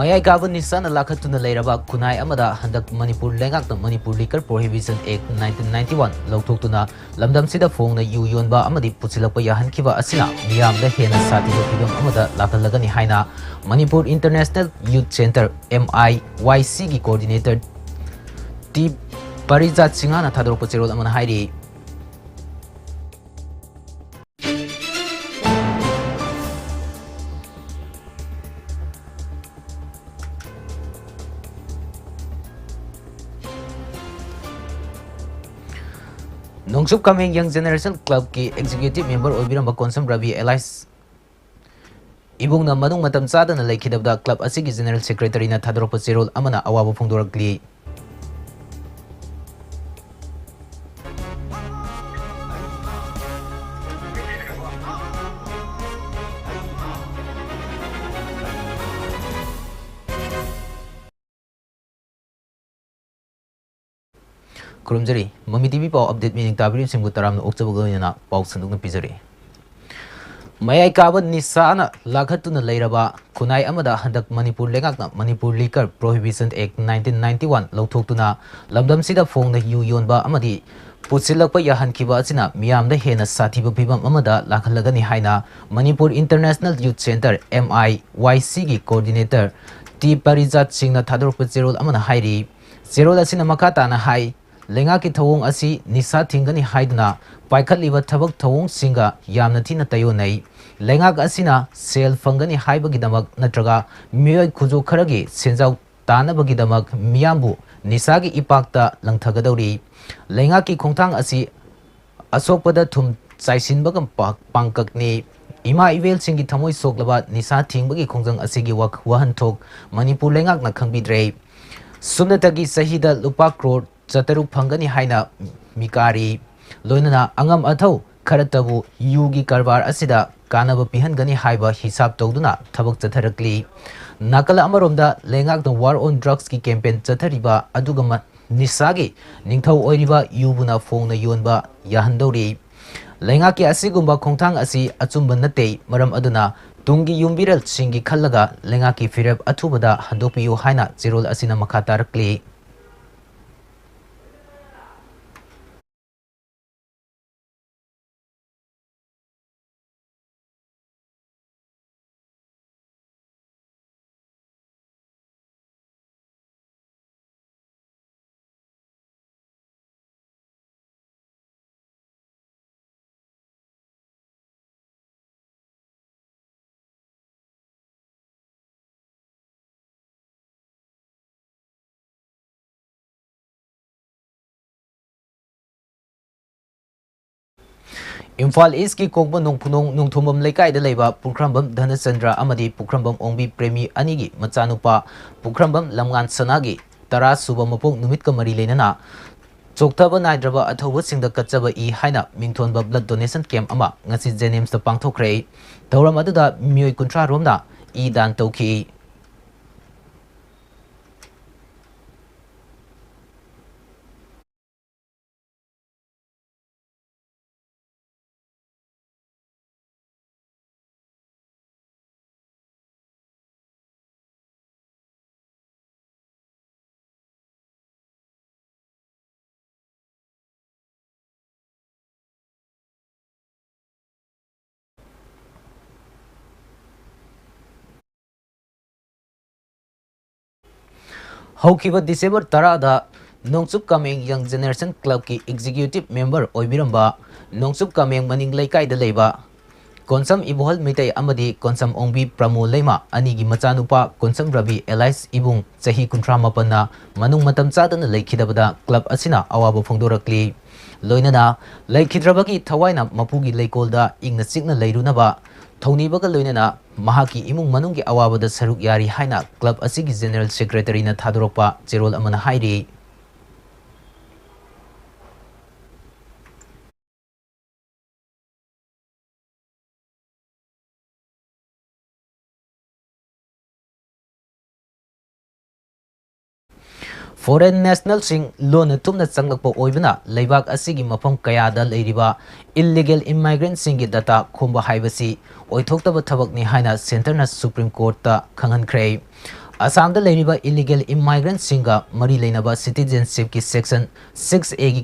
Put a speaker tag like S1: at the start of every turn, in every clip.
S1: Mayai Gava Nissan Lakatuna Leraba Kunai Amada Handak Manipur Lengak Manipur Liquor Prohibition Act 1991 Laututuna Lamdam Sida Fong na Yunba Amadi Pusilapa Yahan Kiva Asina Miyam the Hena Sati Pidum Amada Lakalagani Haina Manipur International Youth Center MIYC Coordinator T Parizat Singana Tadro Puchero Aman Hairi Nongsup Coming Young Generation Club ki Executive Member Obiramba Konsam Ravi Elias Ibung na Manung Matam Sada na Laikidabda Club Asigi General Secretary na Tadropa Sirol Amana Awabo Fungdoragli Kurumjari, Mami TV Pau update meaning Tabiri Singutaram October Pau Sanduk Pizari. Mayai Kaban Nisana Lakatuna Lairaba, Kunai Amada Handak Manipur Lengak Manipur Liquor Prohibition Act 1991 Laututuna, Lamdam Sida Fong the Yunba Amadi, Pusilapa Yahan Kiva Sina, Miam the Hena Satiba Pibam Amada Lakalagani Haina, Manipur International Youth Center MIYC Coordinator T Parizat Singna Tador Putzero Amana Hairi, Zero la Sinamakata na Hai. Lenga ki thawong asi nisa thingani haidna paikhat liba thabak thawong singa yamna thina tayo nei lenga asina sel fangani haibagi damak natraga miyoi khujo kharagi senjau tana bagi damak miyambu nisa gi ipakta langthagadori lenga ki khongthang asi asokpada thum chaisin bagam pangkakni ima ivel singi thamoi soklaba nisa thingbagi khongjang asigi wahan thok manipur lengak na khangbidre sumnatagi sahida lupa crore Zataru Pangani Haina Mikari Loinana Angam Atho Karatabu Yugi Karbar Asida Kanaba Pihangani Haiba Hisab Toduna Tabak Zatarakli Nakala Amaromda Lengak the War on Drugs ki campaign Zatariba Adugama Nisagi Ningtau Oiriba Yubuna Fong Yunba Yahandori Lengaki Asigumba Kongtang Asi Atsumba Nate Maram Aduna Tungi Yumbiral Singi Kalaga Lengaki Firab Atubada Handopiyo Haina Zirol Asina Makatarakli Imphal East ki Kongba Nongpunong Nongthomam Lekai de Leba Pukrambam Dhanachandra Amadi Pukrambam Ongbi Premi Anigi Machanupa Pukrambam Lamngan Sanagi Tara Suba Mapong Numit ka Mari Lenana Choktaba Naidraba Athoba Singda Kachaba I Haina Mingthonba Blood Donation Camp Ama Ngasi Jenems da Pangthokre Thauram aduda Miyoi Kuntra Romna I Dan Tauki Haukiba December Tarada Nongsup Coming Young Generation Club ki Executive Member Oibiramba Nongsup Coming Maning Laikai de Leba Konsam Ibuhal Mitai Amadi Konsam Ongbi Pramo Lema Anigi Machanupa Konsam Ravi Elias Ibung Sahi Kuntramapana Manung Matam Chadana Laikidabada Club Asina Awabo Fongdorakli Loinana Laikidrabaki Tawaina Mapugi Laikolda Ingna Signa Lairunaba Tony Baga Loinana Mahaki Imung Manungi Awabada Saruk Yari Haina Club Asigi General Secretary na Thadropa Zerol Amana Hairi Foreign National Sing Lona Tumna Sangakpo Oibana Laibak Asigi Mapam Kayada Lairiba Illegal Immigrant Singi Data Kumba Haibasi Oitokta Tabak ni Haina Center na Supreme Court ta Kangan Kray Assam da leiriba illegal immigrants singa mari leinaba citizenship ki section 6A ki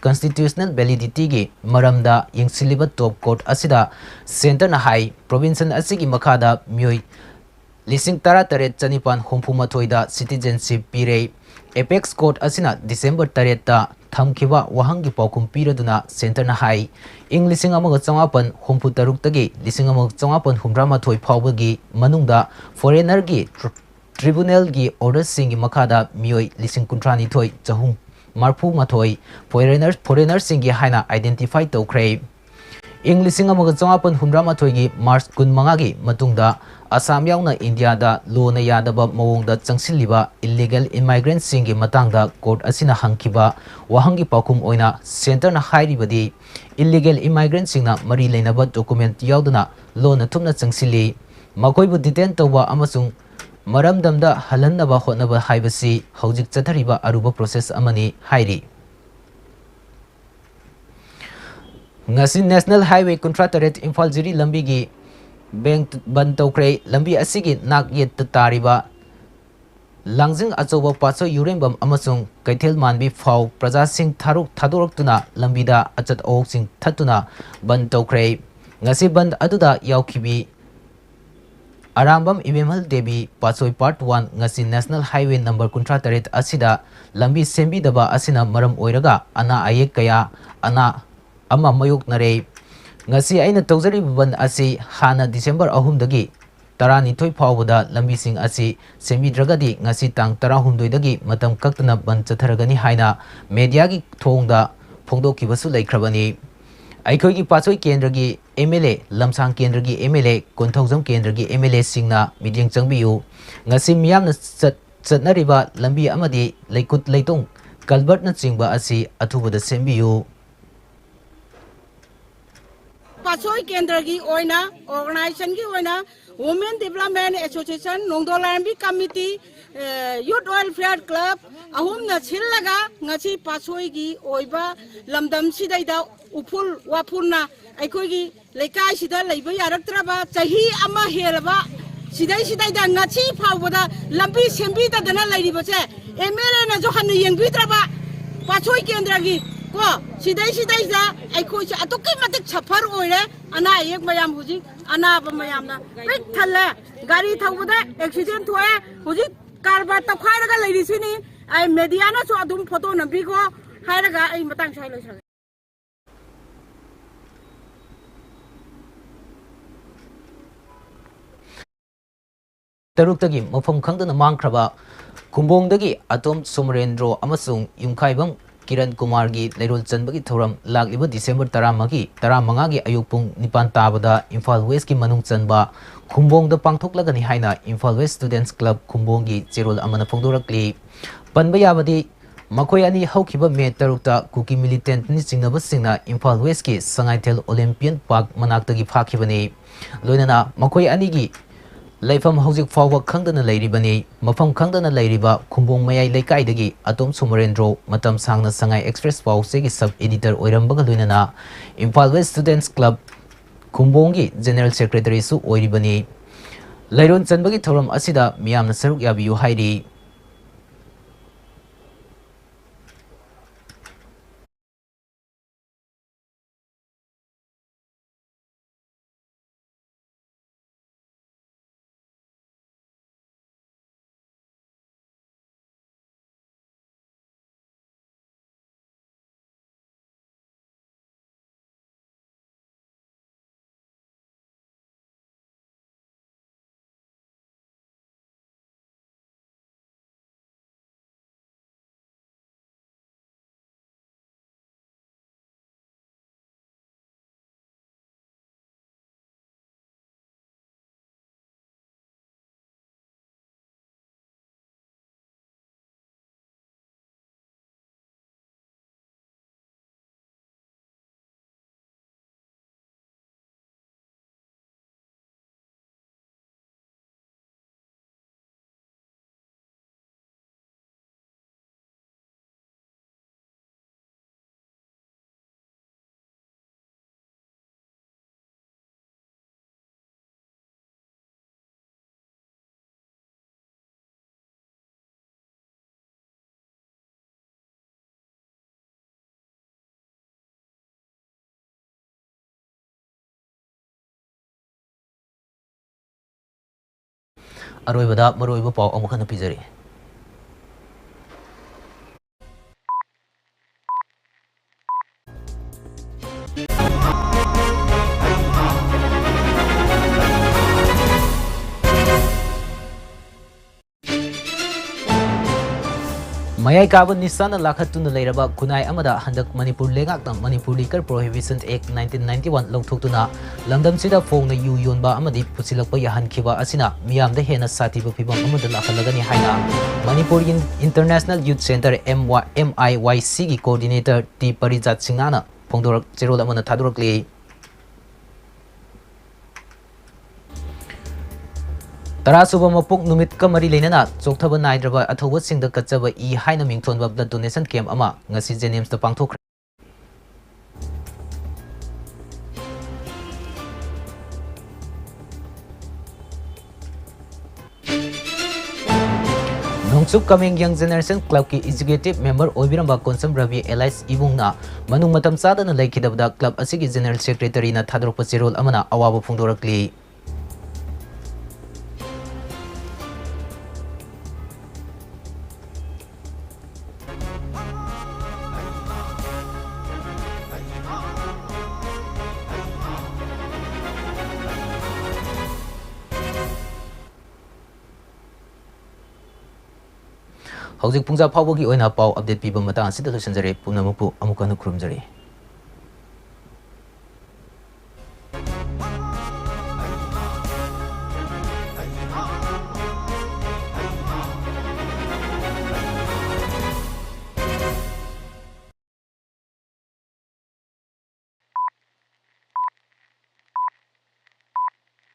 S1: constitutional validity gi maramda yengsiliba top court asida center na hai province asigi makada myoi lising tara taret chanipan hompumathoida citizenship pire apex court asina December taret ta thamkiba wahangi paukum piraduna center na hai ing lising amaga changapan hompu taruk tagi lising amaga changapan humramathoi phawbagi manungda foreigner gi Tribunal gi order singi makada mioi lising kuntrani thoi chahum marfu mathoi foreigners singi haina identify tokre ing lising amaga changapan humra mathoi gi March kun manga gi matungda Assam yauna India da lo na yadaba mawongda changsiliba illegal immigrants singi matangda court asina hangkiba wahangi pakum oina center na hairibadi illegal immigrants singna mari leinaba document yauduna lo na thumna changsili makoibu detain tawba amasung Maramdamda halannaba hotnaba haibasi hojik chathariba aruba process amani hairi ngasi National Highway Contractorate Imphal Jiri lambi gi bank ban tokre lambi asigi nak yet tariba langjing achoba paso yurembam amasung kaithel manbi fau praja sing thadoraktuna lambida achat ok sing thatuna ban tokre ngasi ban aduda yaukhibi Arambam Ibemal Devi Pasoi Part 1 ngasi National Highway number Contractorate asida lambi sembi daba asina maram oiraga ana ayek kaya ana ama mayuk nare ngasi aina tawjari ban asi hana December 3 dagi tarani thoi phawda lambi sing asi sembi dragadi ngasi tang 12 dagi matam kaktana ban chatharagani haina media gi thongda phongdoki basu laikhrabani Aikhogi Pasoi Kendragi MLA Lamsang Kendragi MLA Konthojam Kendragi MLA singna meeting changbiu ngasi miyamna chatnariba lambi amadi laikut leitung kalbert na chingba asi athubada sembiu
S2: Pasoi Kendragi oina organization gi oina Women Development Association Nongdolambi Committee Youth Welfare Club ahum na chillaga ngasi Pasoi gi oiba lamdam sidaida upul wapurna aikoi lekai sida leiba yaraktraba chahi ama helaba sidai da ngachi phawda lambi sembi da dana lairiba che MLA na jo han yengbitraba Pasoi Kendragi ko sidai da aikoi cha atokai matik safar oire ana ek mayam huji ana ba mayam na pik thalla gari thawda accident hoye huji karba takhairaga lairisini ai media na so adum photo nambi ko hairaga ai matang sai loi
S1: Taruktagi mafam khangdana mangkraba kumbongdagi atom Somarendro amasung yumkhaibam Kiran Kumar gi leirol chanbagi thoram lagliba December 15 gi ayukpung nipan tabada Imphal West ki manung chanba kumbongda pangthoklagani haina Imphal West Students Club kumbonggi cherol amana phongdorakli panba yabadi makhoi ani haukiba me tarukta kuki militant ni chingnaba singna Imphal West ki Sangaithel Olympian Park manaktagi phakibani loinana makhoi ani gi Laifam hojik fawa khangdana lairibani mafam khangdana lairiba khumbong mayai leikaidagi atom Somarendro matam sangna Sangai Express Pause gi sub editor oirambaga luinana Imphal West Students Club khumbonggi General Secretary su oiribani lairon chanbagi thoram asida miyamna saruk yabiyu hairi ꯑꯔꯣꯏꯕꯗ ꯃꯔꯨꯑꯣꯏꯕ ꯄꯥꯎ ꯑꯃꯨꯛ ꯍꯟꯅ ꯄꯤꯖꯔꯤ ꯃꯌꯥꯏ ꯀꯥꯕ ꯅꯤꯁꯥꯅ ꯂꯥꯈꯠꯇꯨꯅ ꯂꯩꯔꯕ ꯈꯨꯟꯅꯥꯏ ꯑꯃꯗ ꯍꯟꯗꯛ ꯃꯅꯤꯄꯨꯔ ꯂꯩꯉꯥꯛꯅ ꯃꯅꯤꯄꯨꯔ ꯂꯤꯀꯔ ꯄ꯭ꯔꯣꯍꯤꯕꯤꯁꯟ ꯑꯦꯛ 1991 ꯂꯧꯊꯣꯛꯇꯨꯅ ꯂꯝꯗꯝꯁꯤꯗ ꯐꯣꯡꯅ ꯌꯨ ꯌꯣꯟꯕ ꯑꯃꯗꯤ ꯄꯨꯁꯤꯜꯂꯛꯄ ꯌꯥꯍꯟꯈꯤꯕ ꯑꯁꯤꯅ ꯃꯤꯌꯥꯝꯗ ꯍꯦꯟꯅ ꯁꯥꯊꯤꯕ ꯐꯤꯚꯝ ꯑꯃꯗ ꯂꯥꯛꯍꯜꯂꯒꯅꯤ ꯍꯥꯏꯅ ꯃꯅꯤꯄꯨꯔ ꯏꯟꯇꯔꯅꯦꯁꯅꯦꯜ ꯌꯨꯊ ꯁꯦꯟꯇꯔ MIYCꯒꯤ ꯀꯣꯑꯣꯔꯗꯤꯅꯦꯇꯔ ꯇꯤ ꯄꯔꯤꯖꯥꯠ ꯁꯤꯡꯍꯅ ꯐꯣꯡꯗꯣꯔꯛ ꯆꯦꯔꯣꯜ ꯑꯃꯅ ꯊꯥꯗꯣꯔꯛꯂꯤ ꯇꯔꯥꯁꯨꯕ ꯃꯄꯣꯛ ꯅꯨꯃꯤꯠꯀ ꯃꯔꯤ ꯂꯩꯅꯅ ꯆꯣꯛꯊꯕ ꯅꯥꯏꯗ꯭ꯔꯕ ꯑꯊꯧꯕꯁꯤꯡꯗ ꯀꯠꯆꯕ ꯏ ꯍꯥꯏꯅ ꯃꯤꯡꯊꯣꯟꯕ ꯕ꯭ꯂꯗ ꯗꯣꯅꯦꯁꯟ ꯀꯦꯝꯞ ꯑꯃ ꯉꯁꯤ ꯖꯦꯅꯤꯝꯁꯇ ꯄꯥꯡꯊꯣꯛꯈ꯭ꯔꯦ ꯅꯣꯡꯆꯨꯞ ꯀꯃꯦꯡ ꯌꯪ ꯖꯦꯅꯦꯔꯦꯁꯟ ꯀ꯭ꯂꯕꯀꯤ ꯑꯦꯛꯖꯤꯀ꯭ꯌꯨꯇꯤꯕ ꯃꯦꯝꯕꯔ ꯑꯣꯏꯕꯤꯔꯝꯕ ꯀꯣꯟꯁꯝ ꯔꯕꯤ ꯑꯦꯂꯥꯏꯁ ꯏꯕꯨꯡꯅ ꯃꯅꯨꯡ ꯃꯇꯝ ꯆꯥꯗꯅ ꯂꯩꯈꯤꯗꯕꯗ ꯀ꯭ꯂꯕ ꯑꯁꯤꯒꯤ ꯖꯦꯅꯔꯦꯜ ꯁꯦꯀ꯭ꯔꯦꯇꯔꯤꯅ ꯊꯥꯗꯣꯔꯛꯄ ꯆꯦꯔꯣꯜ ꯑꯃꯅ ꯑꯋꯥꯕ ꯐꯣꯡꯗꯣꯔꯛꯂꯤ ꯍꯧꯖꯤꯛ ꯄꯨꯡꯖꯥ ꯐꯥꯎꯕꯒꯤ ꯑꯣꯏꯅ ꯄꯥꯎ ꯑꯞꯗꯦꯠ ꯄꯤꯕ ꯃꯇꯥꯡ ꯑꯁꯤꯗ ꯂꯣꯏꯁꯤꯟꯖꯔꯦ ꯄꯨꯝꯅꯃꯛꯄꯨ ꯑꯃꯨꯛ ꯍꯟꯅ ꯈꯨꯔꯨꯝꯖꯔꯤ